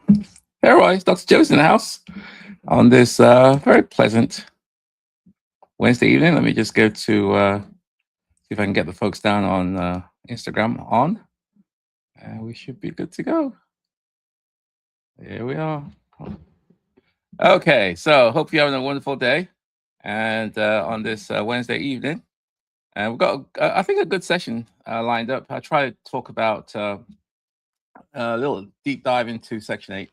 Hey, Roy, it's Dr. Joe's in the house on this very pleasant Wednesday evening. Let me just go to see if I can get the folks down on Instagram on, and we should be good to go. Here we are. Okay, so hope you're having a wonderful day, and on this Wednesday evening, and we've got, I think, a good session lined up. I try to talk about a little deep dive into Section 8,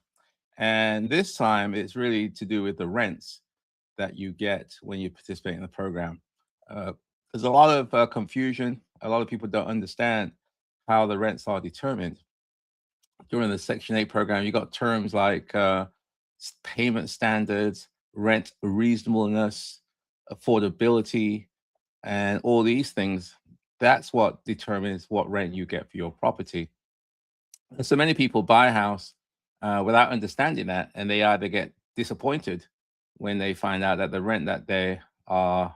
and this time it's really to do with the rents that you get when you participate in the program. Uh, there's a lot of confusion. A lot of people don't understand how the rents are determined. During the Section 8 program, you got terms like payment standards, rent reasonableness, affordability, and all these things. That's what determines what rent you get for your property. And so many people buy a house without understanding that, and they either get disappointed when they find out that the rent that they were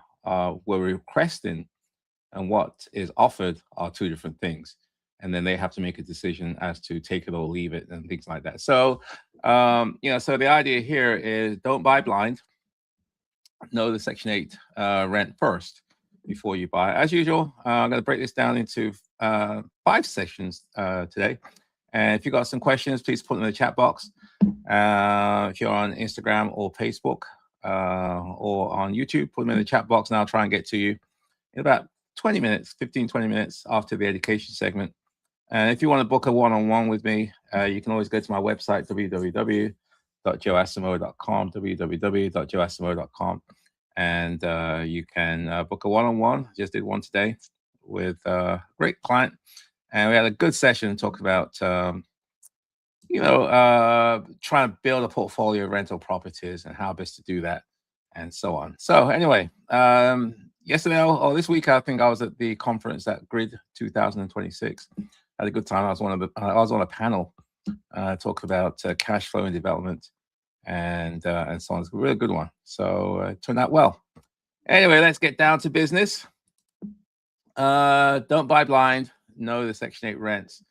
requesting and what is offered are two different things, and then they have to make a decision as to take it or leave it and things like that. So, so the idea here is don't buy blind. Know the Section 8 rent first before you buy. As usual, I'm going to break this down into 5 sessions today. And if you've got some questions, please put them in the chat box. If you're on Instagram or Facebook or on YouTube, put them in the chat box and I'll try and get to you in about 20 minutes, 15, 20 minutes after the education segment. And if you want to book a one-on-one with me, you can always go to my website, www.joeasimo.com, www.joeasimo.com. And you can book a one-on-one. Just did one today with a great client. And we had a good session talking about, trying to build a portfolio of rental properties and how best to do that and so on. So anyway, yesterday or this week, I think I was at the conference at Grid 2026. Had a good time. I was on a panel talking about cash flow and development and so on. It's a really good one. So it turned out well. Anyway, let's get down to business. Don't buy blind. Know the Section 8 rents,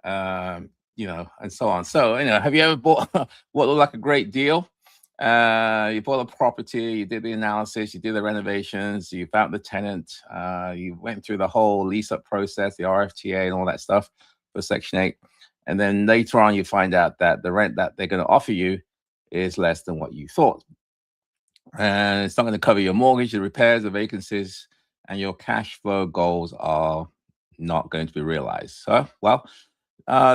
and so on. So, have you ever bought what looked like a great deal? You bought a property, you did the analysis, you did the renovations, you found the tenant, you went through the whole lease-up process, the RFTA and all that stuff for Section 8. And then later on, you find out that the rent that they're going to offer you is less than what you thought. And it's not going to cover your mortgage, the repairs, the vacancies, and your cash flow goals are not going to be realized. So,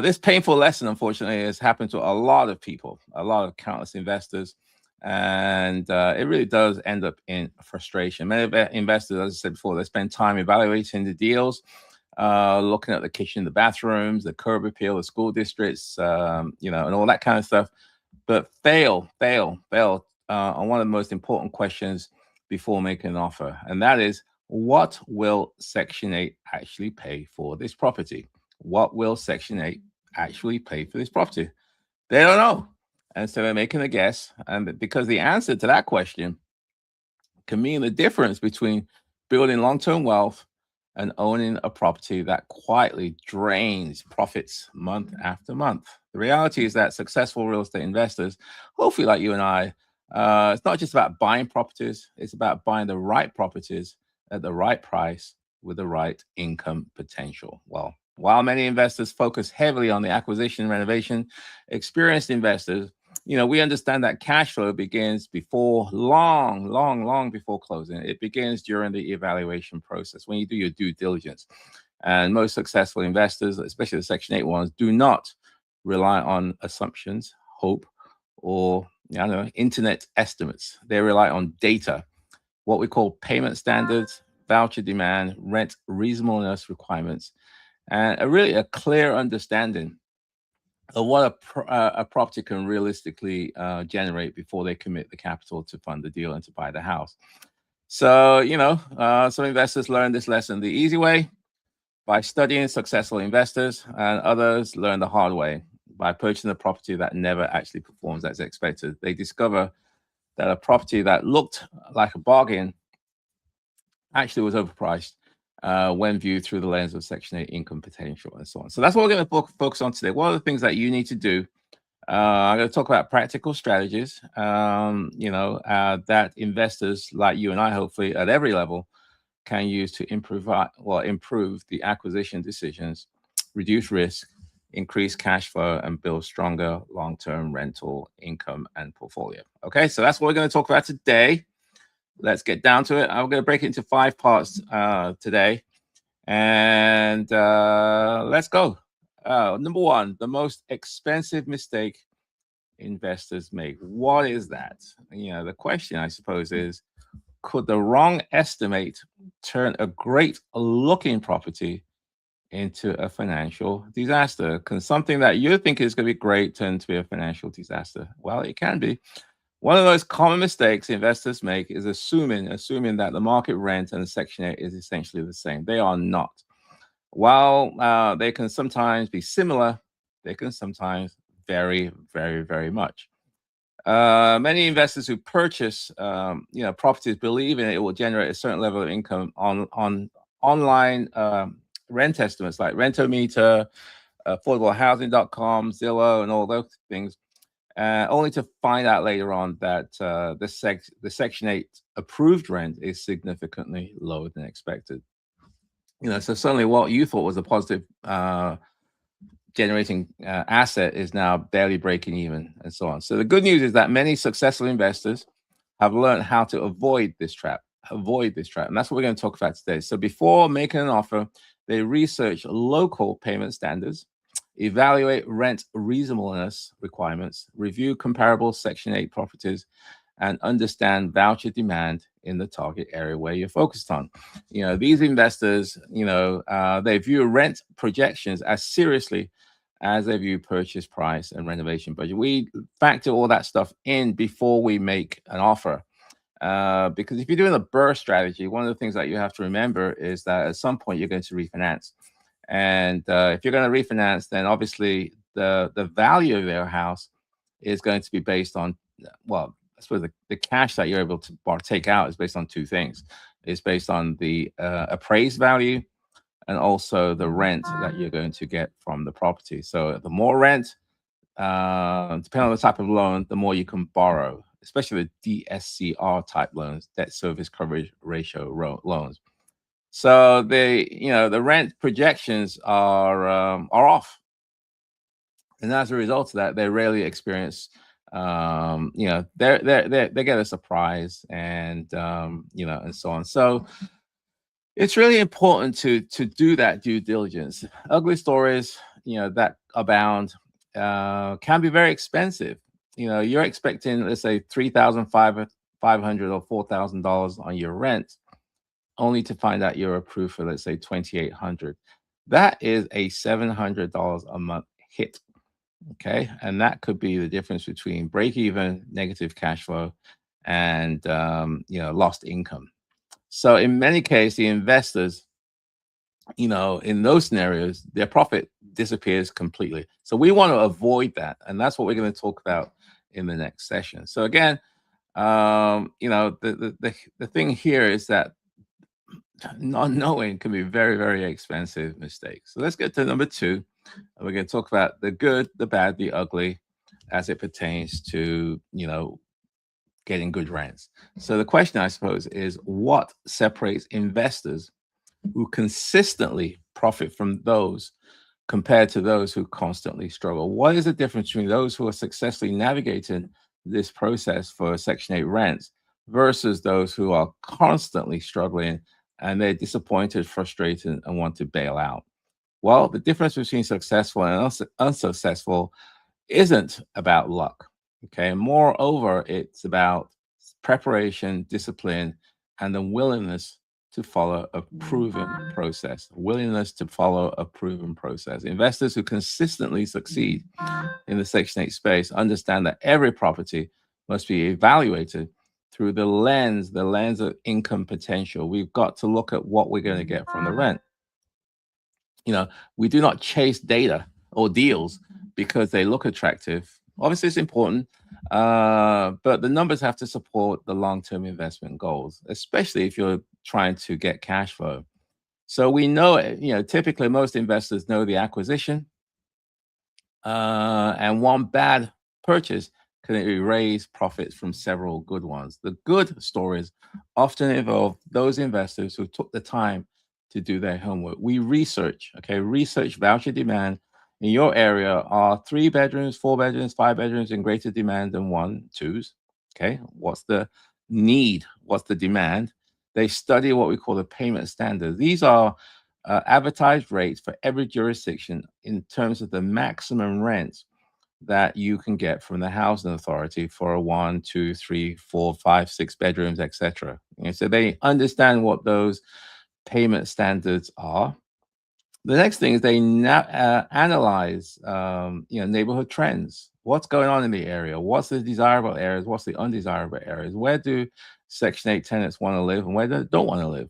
this painful lesson, unfortunately, has happened to a lot of people, a lot of countless investors, and it really does end up in frustration. Many investors, as I said before, they spend time evaluating the deals, looking at the kitchen, the bathrooms, the curb appeal, the school districts, and all that kind of stuff, but fail on one of the most important questions before making an offer, and that is, what will Section 8 actually pay for this property? What will Section 8 actually pay for this property? They don't know. And so they're making a guess. And because the answer to that question can mean the difference between building long-term wealth and owning a property that quietly drains profits month after month. The reality is that successful real estate investors, hopefully like you and I, it's not just about buying properties, it's about buying the right properties at the right price with the right income potential. Well, while many investors focus heavily on the acquisition and renovation, experienced investors, we understand that cash flow begins before long before closing. It begins during the evaluation process when you do your due diligence. And most successful investors, especially the Section 8 ones, do not rely on assumptions, hope, or internet estimates. They rely on data, what we call payment standards, voucher demand, rent reasonableness requirements, and a clear understanding of what a property can realistically generate before they commit the capital to fund the deal and to buy the house. So, some investors learn this lesson the easy way by studying successful investors, and others learn the hard way by purchasing a property that never actually performs as expected. They discover that a property that looked like a bargain actually was overpriced when viewed through the lens of Section 8 income potential and so on. So that's what we're going to focus on today. What are the things that you need to do I'm going to talk about practical strategies, that investors like you and I, hopefully at every level, can use to improve the acquisition decisions, reduce risk, increase cash flow, and build stronger long-term rental income and portfolio. Okay, so that's what we're going to talk about today. Let's get down to it. I'm going to break it into 5 parts today, and let's go. Number 1, the most expensive mistake investors make. What is that? The question, I suppose, is could the wrong estimate turn a great looking property into a financial disaster? Can something that you think is going to be great turn to be a financial disaster? Well, it can be. One of those common mistakes investors make is assuming that the market rent and the Section 8 is essentially the same. They are not. While they can sometimes be similar, they can sometimes vary very, very much. Many investors who purchase, properties believe in it will generate a certain level of income on online rent estimates like Rentometer, affordablehousing.com, Zillow, and all those things, only to find out later on that the Section 8 approved rent is significantly lower than expected. So suddenly what you thought was a positive generating asset is now barely breaking even, and so on. So the good news is that many successful investors have learned how to avoid this trap. And that's what we're going to talk about today. So before making an offer, they research local payment standards, evaluate rent reasonableness requirements, review comparable Section 8 properties, and understand voucher demand in the target area where you're focused on. These investors, they view rent projections as seriously as they view purchase price and renovation budget. We factor all that stuff in before we make an offer. Because if you're doing a burst strategy, one of the things that you have to remember is that at some point you're going to refinance. And if you're going to refinance, then obviously the value of their house is going to be based on, well, I suppose the cash that you're able to take out is based on 2 things. It's based on the appraised value and also the rent that you're going to get from the property. So the more rent, depending on the type of loan, the more you can borrow, especially the DSCR type loans, debt service coverage ratio loans. So the rent projections are off, and as a result of that, they rarely experience, they get a surprise, and and so on. So it's really important to do that due diligence. Ugly stories, that abound, can be very expensive. You're expecting, let's say, $3,500 or $4,000 on your rent, only to find out you're approved for, let's say, $2,800. That is a $700 a month hit. Okay, and that could be the difference between break even, negative cash flow, and lost income. So in many cases, the investors, in those scenarios, their profit disappears completely. So we want to avoid that, and that's what we're going to talk about in the next session. So again, the thing here is that not knowing can be very, very expensive mistake. So let's get to number 2, and we're going to talk about the good, the bad, the ugly, as it pertains to getting good rents. So the question, I suppose, is what separates investors who consistently profit from those compared to those who constantly struggle? What is the difference between those who are successfully navigating this process for Section 8 rents versus those who are constantly struggling and they're disappointed, frustrated, and want to bail out? Well, the difference between successful and unsuccessful isn't about luck. Okay. Moreover, it's about preparation, discipline, and the willingness to follow a proven process. Willingness to follow a proven process. Investors who consistently succeed in the Section 8 space understand that every property must be evaluated through the lens of income potential. We've got to look at what we're going to get from the rent. We do not chase data or deals because they look attractive. Obviously, it's important, but the numbers have to support the long-term investment goals, especially if you're trying to get cash flow. So we know it. Typically most investors know the acquisition, and one bad purchase can erase profits from several good ones. The good stories often involve those investors who took the time to do their homework. We research, okay, research voucher demand in your area. Are 3 bedrooms, 4 bedrooms, 5 bedrooms in greater demand than one, twos? Okay, what's the need? What's the demand? They study what we call the payment standards. These are advertised rates for every jurisdiction in terms of the maximum rent that you can get from the housing authority for a one, two, three, 4, 5, 6 bedrooms, etc. So they understand what those payment standards are. The next thing is they analyze, neighborhood trends. What's going on in the area? What's the desirable areas? What's the undesirable areas? Where do Section 8 tenants want to live and where they don't want to live?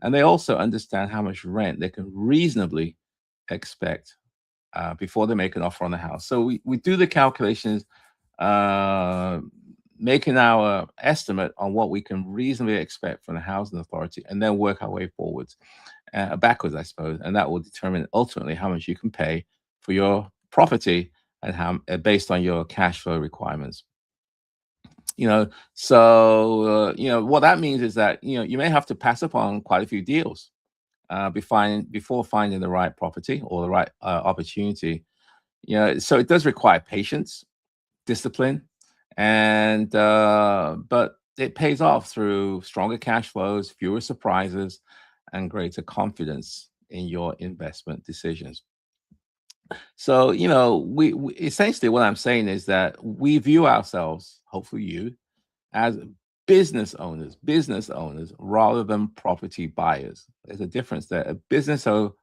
And they also understand how much rent they can reasonably expect before they make an offer on the house. So we do the calculations, uh, making our estimate on what we can reasonably expect from the housing authority, and then work our way forwards, backwards, I suppose, and that will determine ultimately how much you can pay for your property and how based on your cash flow requirements. What that means is that you may have to pass upon quite a few deals before finding the right property or the right opportunity. So it does require patience, discipline, and but it pays off through stronger cash flows, fewer surprises, and greater confidence in your investment decisions. So, we essentially what I'm saying is that we view ourselves, hopefully you, as business owners rather than property buyers. There's a difference there. A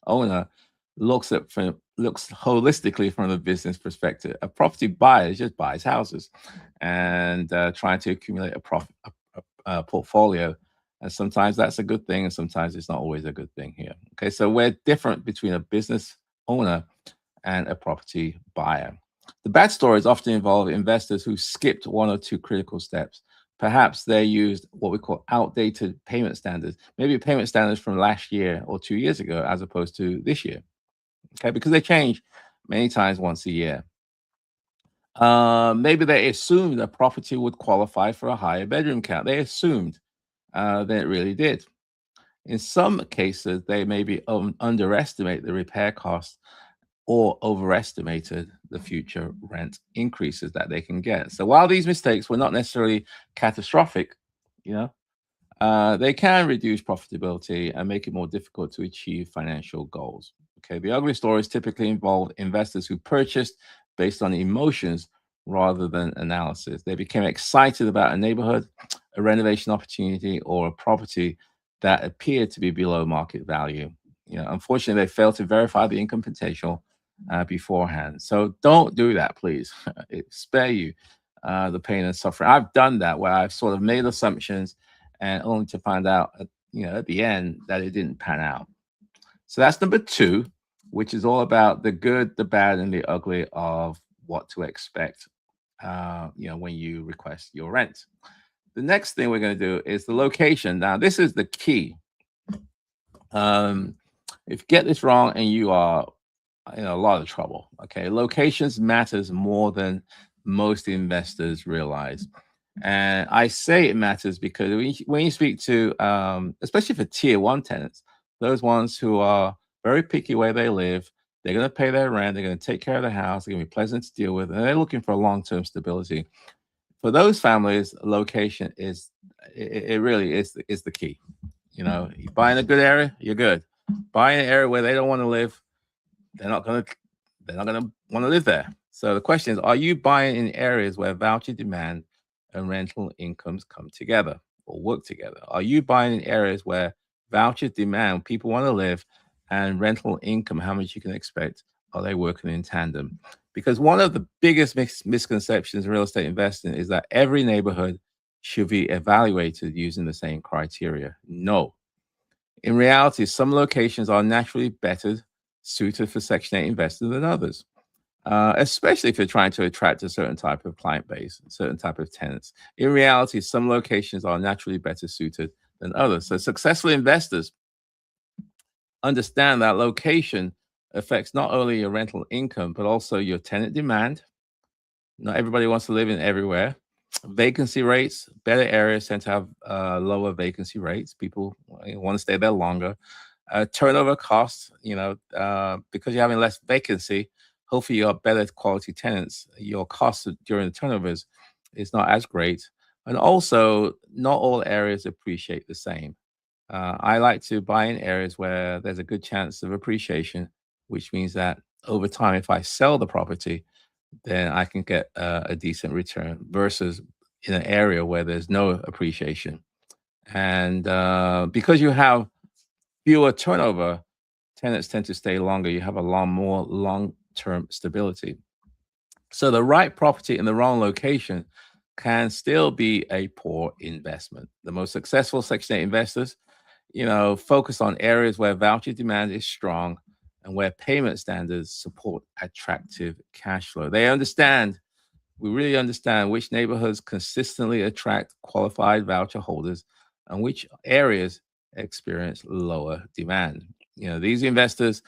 owner looks holistically from the business perspective. A property buyer just buys houses and trying to accumulate a profit a portfolio. And sometimes that's a good thing, and sometimes it's not always a good thing here. Okay, so we're different between a business owner and a property buyer. The bad stories often involve investors who skipped one or two critical steps. Perhaps they used what we call outdated payment standards, maybe payment standards from last year or 2 years ago, as opposed to this year. Okay, because they change many times once a year. Maybe they assumed a property would qualify for a higher bedroom count. They assumed than it really did. In some cases, they maybe underestimate the repair costs or overestimated the future rent increases that they can get. So while these mistakes were not necessarily catastrophic, you know, they can reduce profitability and make it more difficult to achieve financial goals. Okay, the ugly stories typically involve investors who purchased based on emotions rather than analysis. They became excited about a neighborhood, a renovation opportunity, or a property that appeared to be below market value. Unfortunately, they failed to verify the income potential beforehand. So don't do that, please. Spare you the pain and suffering. I've done that where I've sort of made assumptions and only to find out, at the end that it didn't pan out. So that's number two, which is all about the good, the bad, and the ugly of what to expect, when you request your rent. The next thing we're going to do is the location. Now, this is the key. If you get this wrong and you are in a lot of trouble. Okay, locations matters more than most investors realize. And I say it matters because when you speak to, especially for tier one tenants, those ones who are very picky where they live, they're going to pay their rent, they're going to take care of the house, they're going to be pleasant to deal with, and they're looking for long term stability. For those families, location it really is the key. You buy in a good area, you're good. Buy in an area where they don't want to live, they're not gonna want to live there. So the question is, are you buying in areas where voucher demand and rental incomes come together or work together? Are you buying in areas where voucher demand, people want to live, and rental income, how much you can expect, are they working in tandem? Because one of the biggest misconceptions in real estate investing is that every neighborhood should be evaluated using the same criteria. No. In reality, some locations are naturally better suited for Section 8 investors than others, especially if you're trying to attract a certain type of client base, a certain type of tenants. In reality, some locations are naturally better suited than others. So successful investors understand that location affects not only your rental income, but also your tenant demand, Not everybody wants to live in everywhere. Vacancy rates, better areas tend to have lower vacancy rates. People want to stay there longer. Turnover costs, because you're having less vacancy, hopefully you have better quality tenants. Your costs during the turnovers is not as great. And also, not all areas appreciate the same. I like to buy in areas where there's a good chance of appreciation, which means that over time, if I sell the property, then I can get a decent return versus in an area where there's no appreciation. And because you have fewer turnover, tenants tend to stay longer. You have a lot more long-term stability. So the right property in the wrong location can still be a poor investment. The most successful Section 8 investors, focus on areas where voucher demand is strong and where payment standards support attractive cash flow. We really understand which neighborhoods consistently attract qualified voucher holders and which areas experience lower demand. These investors,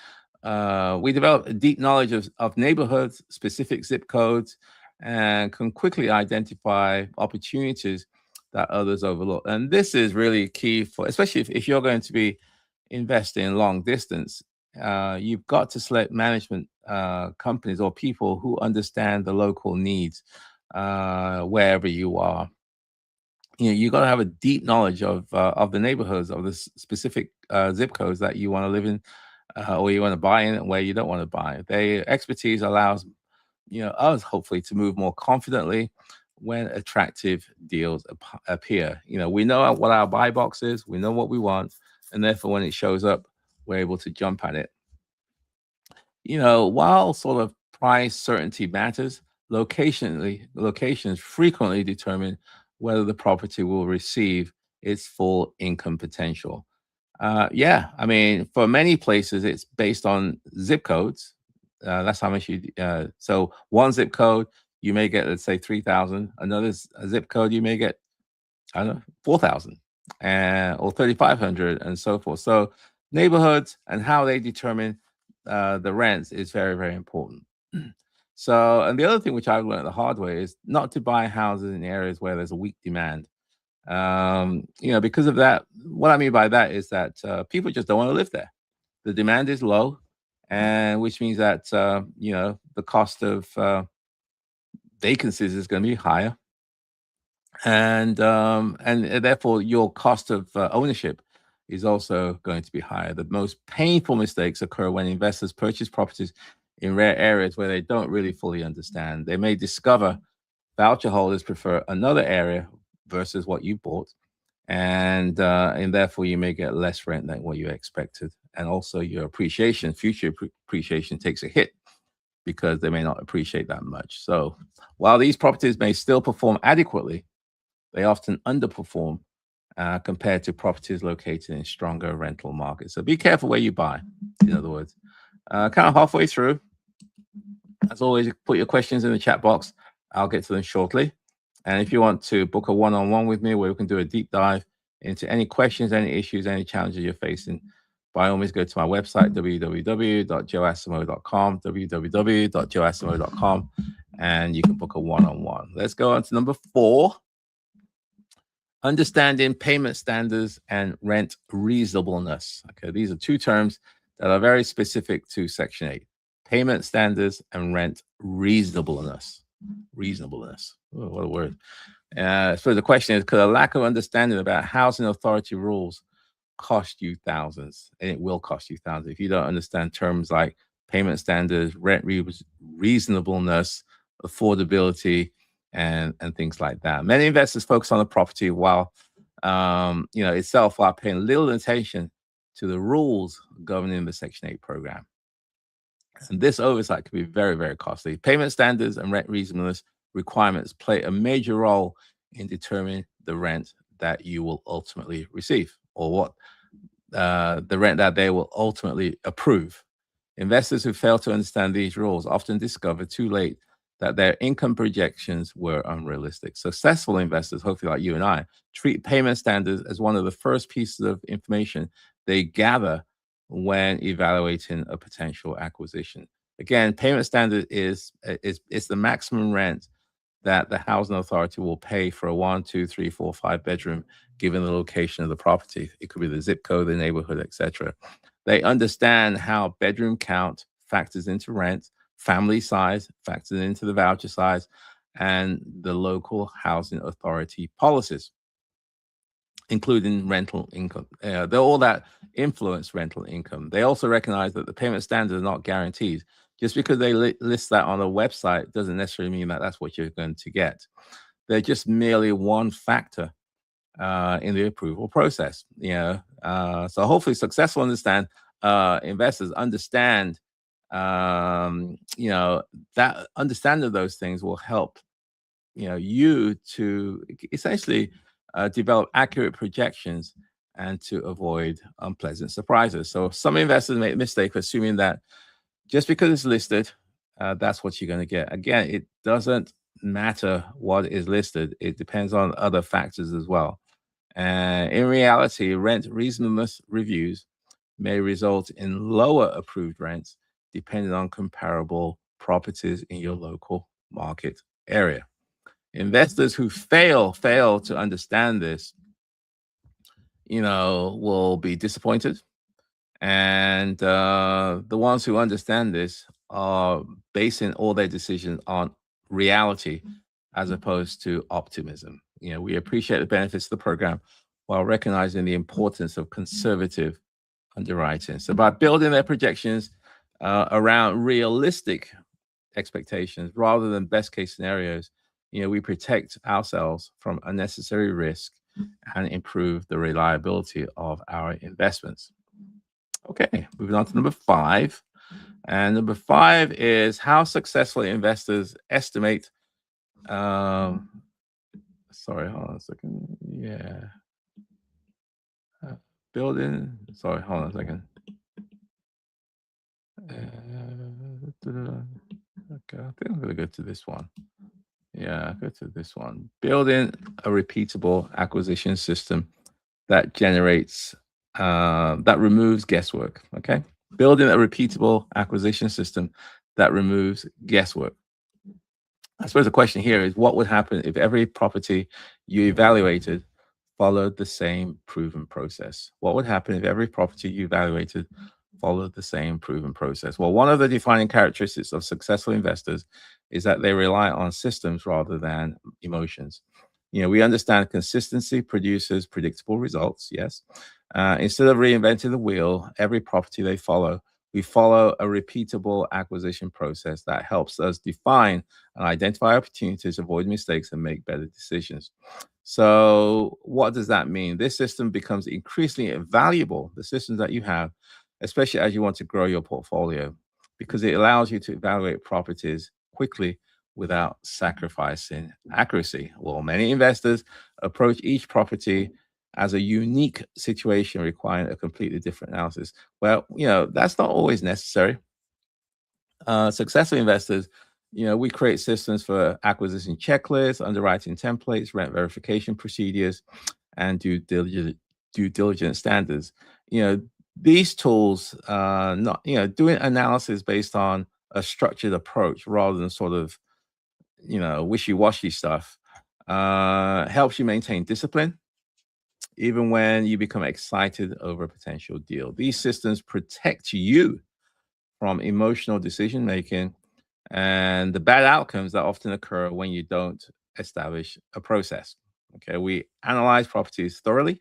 we develop a deep knowledge of neighborhoods, specific zip codes, and can quickly identify opportunities that others overlook. And this is really key for, especially if you're going to be investing long distance. You've got to select management companies or people who understand the local needs wherever you are. You got to have a deep knowledge of the neighborhoods of the specific zip codes that you want to live in or you want to buy in and where you don't want to buy. Their expertise allows us hopefully to move more confidently when attractive deals appear. We know what our buy box is, we know what we want, and therefore when it shows up, we're able to jump at it. While sort of price certainty matters, locations frequently determine whether the property will receive its full income potential. Yeah, I mean, for many places, it's based on zip codes. That's how much so one zip code, you may get, let's say, 3,000. Another zip code, you may get, I don't know, 4,000 and or 3,500 and so forth. So neighborhoods and how they determine the rents is very, very important. So, and the other thing which I've learned the hard way is not to buy houses in areas where there's a weak demand. Because of that, what I mean by that is that people just don't want to live there. The demand is low, and which means that the cost of vacancies is going to be higher, and therefore your cost of ownership is also going to be higher. The most painful mistakes occur when investors purchase properties in rare areas where they don't really fully understand. They may discover voucher holders prefer another area versus what you bought, and therefore you may get less rent than what you expected, and also your future appreciation takes a hit because they may not appreciate that much. So while these properties may still perform adequately, they often underperform compared to properties located in stronger rental markets. So be careful where you buy, in other words. Kind of halfway through. As always, put your questions in the chat box. I'll get to them shortly. And if you want to book a one-on-one with me where we can do a deep dive into any questions, any issues, any challenges you're facing, by all means, go to my website, www.joeasamoah.com, www.joeasamoah.com, and you can book a one-on-one. Let's go on to number 4. Understanding payment standards and rent reasonableness. Okay, these are two terms that are very specific to Section 8. Payment standards and rent reasonableness. Reasonableness. Oh, what a word. So the question is, could a lack of understanding about housing authority rules cost you thousands? And it will cost you thousands if you don't understand terms like payment standards, rent reasonableness, affordability, and things like that. Many investors focus on the property itself while paying little attention to the rules governing the Section 8 program. And this oversight can be very, very costly. Payment standards and rent reasonableness requirements play a major role in determining the rent that you will ultimately receive, or what the rent that they will ultimately approve. Investors who fail to understand these rules often discover too late that their income projections were unrealistic. Successful investors, hopefully like you and I, treat payment standards as one of the first pieces of information they gather when evaluating a potential acquisition. Again, payment standard is the maximum rent that the housing authority will pay for a 1, 2, 3, 4, 5 bedroom, given the location of the property. It could be the zip code, the neighborhood, etc. They understand how bedroom count factors into rent, family size factors into the voucher size, and the local housing authority policies, including rental income. They're all that influence rental income. They also recognize that the payment standards are not guaranteed. Just because they list that on a website doesn't necessarily mean that that's what you're going to get. They're just merely one factor in the approval process. So hopefully, successful investors understand. That understanding of those things will help you to essentially develop accurate projections and to avoid unpleasant surprises. So some investors make a mistake assuming that just because it's listed, that's what you're going to get. Again, it doesn't matter what is listed. It depends on other factors as well. And in reality, rent reasonableness reviews may result in lower approved rents depending on comparable properties in your local market area. Investors who fail to understand this, will be disappointed. And the ones who understand this are basing all their decisions on reality as opposed to optimism. We appreciate the benefits of the program while recognizing the importance of conservative underwriting. So by building their projections around realistic expectations rather than best case scenarios, we protect ourselves from unnecessary risk and improve the reliability of our investments. Okay, moving on to number 5. And number 5 is how successful investors estimate. Sorry, hold on a second. Yeah. Building. Sorry, hold on a second. Okay, I think I'm going to go to this one. Yeah, go to this one. Building a repeatable acquisition system that removes guesswork. Okay. Building a repeatable acquisition system that removes guesswork. I suppose the question here is what would happen if every property you evaluated followed the same proven process? What would happen if every property you evaluated followed the same proven process? Well, one of the defining characteristics of successful investors is that they rely on systems rather than emotions. We understand consistency produces predictable results. Yes. Instead of reinventing the wheel, every property we follow a repeatable acquisition process that helps us define and identify opportunities, avoid mistakes, and make better decisions. So what does that mean? This system becomes increasingly valuable, the systems that you have, especially as you want to grow your portfolio, because it allows you to evaluate properties quickly without sacrificing accuracy. Well, many investors approach each property as a unique situation requiring a completely different analysis. Well, that's not always necessary. Successful investors, we create systems for acquisition checklists, underwriting templates, rent verification procedures, and due diligence standards. These tools, not doing analysis based on a structured approach rather than sort of wishy-washy stuff, helps you maintain discipline even when you become excited over a potential deal. These systems protect you from emotional decision making and the bad outcomes that often occur when you don't establish a process. Okay, we analyze properties thoroughly.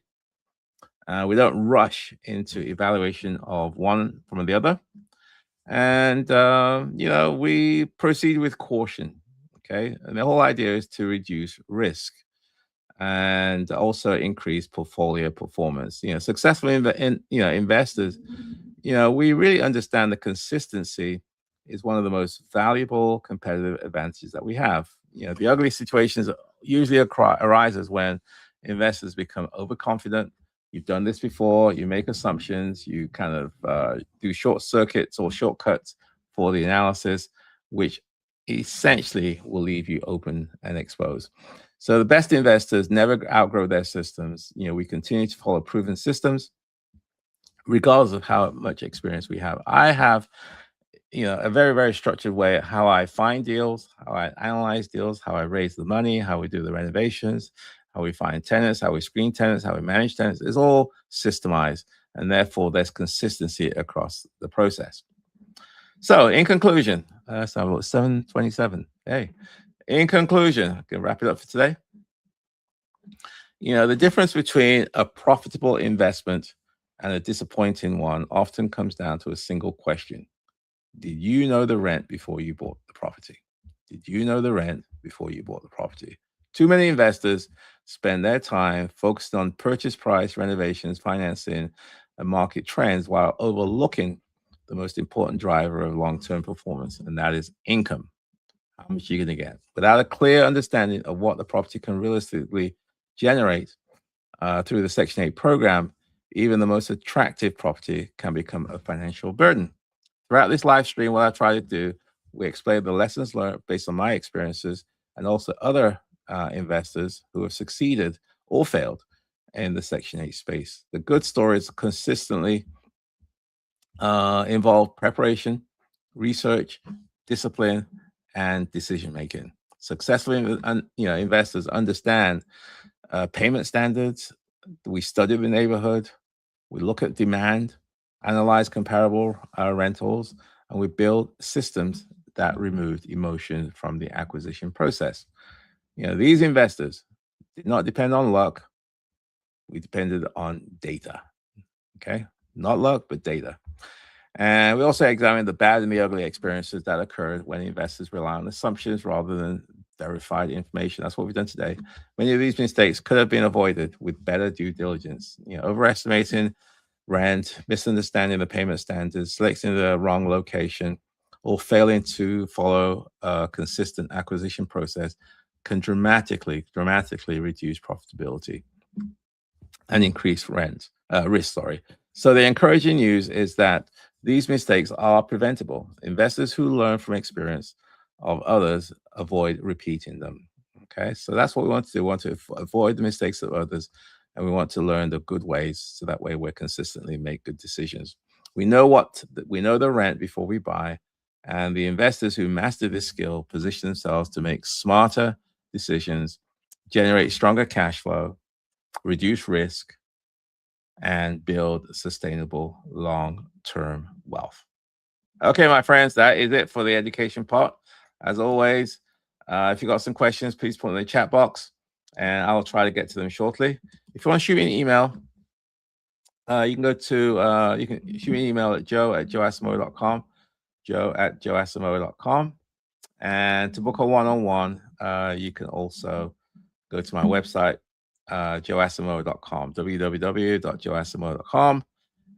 We don't rush into evaluation of one from the other. And, we proceed with caution. Okay. And the whole idea is to reduce risk and also increase portfolio performance. Successful investors, we really understand the consistency is one of the most valuable competitive advantages that we have. The ugly situations usually arises when investors become overconfident. You've done this before. You make assumptions. You kind of do short circuits or shortcuts for the analysis, which essentially will leave you open and exposed. So the best investors never outgrow their systems. We continue to follow proven systems, regardless of how much experience we have. I have a very, very structured way at how I find deals, how I analyze deals, how I raise the money, how we do the renovations, how we find tenants, how we screen tenants, how we manage tenants. It's all systemized, and therefore there's consistency across the process. So, in conclusion, so 7:27. Hey, in conclusion, I can wrap it up for today. The difference between a profitable investment and a disappointing one often comes down to a single question. Did you know the rent before you bought the property? Did you know the rent before you bought the property? Too many investors spend their time focused on purchase price, renovations, financing, and market trends while overlooking the most important driver of long term performance, and that is income. How much you're going to get. Without a clear understanding of what the property can realistically generate through the Section 8 program, even the most attractive property can become a financial burden. Throughout this live stream, what I try to do, we explain the lessons learned based on my experiences and also other investors who have succeeded or failed in the Section 8 space. The good stories consistently involve preparation, research, discipline, and decision making. Successful investors understand payment standards. We study the neighborhood. We look at demand, analyze comparable rentals, and we build systems that removed emotion from the acquisition process. These investors did not depend on luck. We depended on data. Okay, not luck, but data. And we also examined the bad and the ugly experiences that occurred when investors rely on assumptions rather than verified information. That's what we've done today. Many of these mistakes could have been avoided with better due diligence. Overestimating rent, misunderstanding the payment standards, selecting the wrong location, or failing to follow a consistent acquisition process can dramatically reduce profitability and increase risk. So the encouraging news is that these mistakes are preventable. Investors who learn from experience of others avoid repeating them. Okay, so that's what we want to do. We want to avoid the mistakes of others, and we want to learn the good ways, so that way we're consistently make good decisions. We know the rent before we buy, and the investors who master this skill position themselves to make smarter decisions, generate stronger cash flow, reduce risk, and build sustainable long-term wealth. Okay, my friends, that is it for the education part. As always, if you got some questions, please put them in the chat box, and I'll try to get to them shortly. If you want to shoot me an email, you can shoot me an email at joe@joeasamoah.com, joe@joeasamoah.com. And to book a one-on-one, you can also go to my website, joeasamoah.com, www.joeasamoah.com.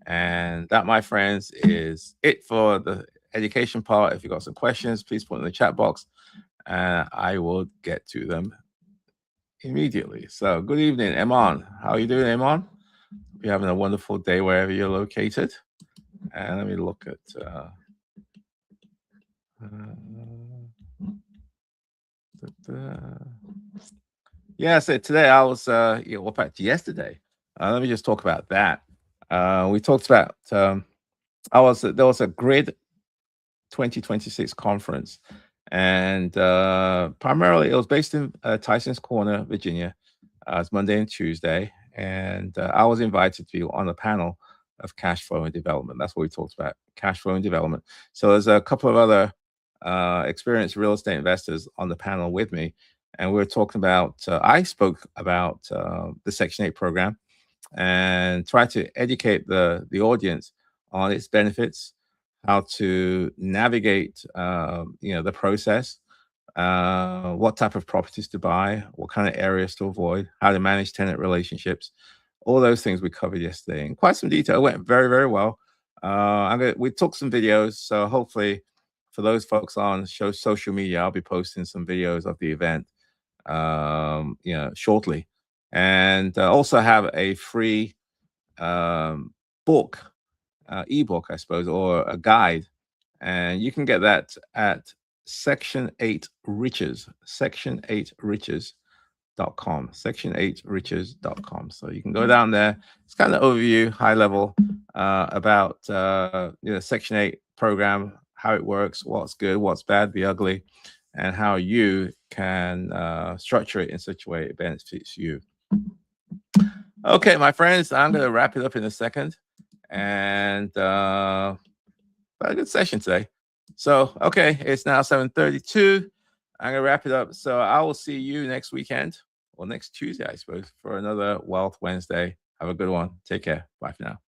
And that, my friends, is it for the education part. If you've got some questions, please put in the chat box, and I will get to them immediately. So good evening, Eman. How are you doing, Eman? You're having a wonderful day wherever you're located. And let me look at yeah, so today I was in fact yesterday. Let me just talk about that. We talked about there was a grid 2026 conference, and primarily it was based in Tyson's Corner, Virginia. It's Monday and Tuesday, and I was invited to be on a panel of cash flow and development. That's what we talked about, cash flow and development. So there's a couple of other experienced real estate investors on the panel with me, and we were talking about. I spoke about the Section 8 program and try to educate the audience on its benefits, how to navigate the process, what type of properties to buy, what kind of areas to avoid, how to manage tenant relationships. All those things we covered yesterday in quite some detail. It went very, very well. We took some videos, so hopefully for those folks on social media, I'll be posting some videos of the event shortly. And also have a free book, ebook, I suppose, or a guide. And you can get that at Section 8 Riches, section8riches.com, section8riches.com. So you can go down there. It's kind of overview, high level about Section 8 program, how it works, what's good, what's bad, the ugly, and how you can structure it in such a way it benefits you. Okay, my friends, I'm going to wrap it up in a second. And a good session today. So, okay, it's now 7:32. I'm going to wrap it up. So I will see you next weekend, or next Tuesday, I suppose, for another Wealth Wednesday. Have a good one. Take care. Bye for now.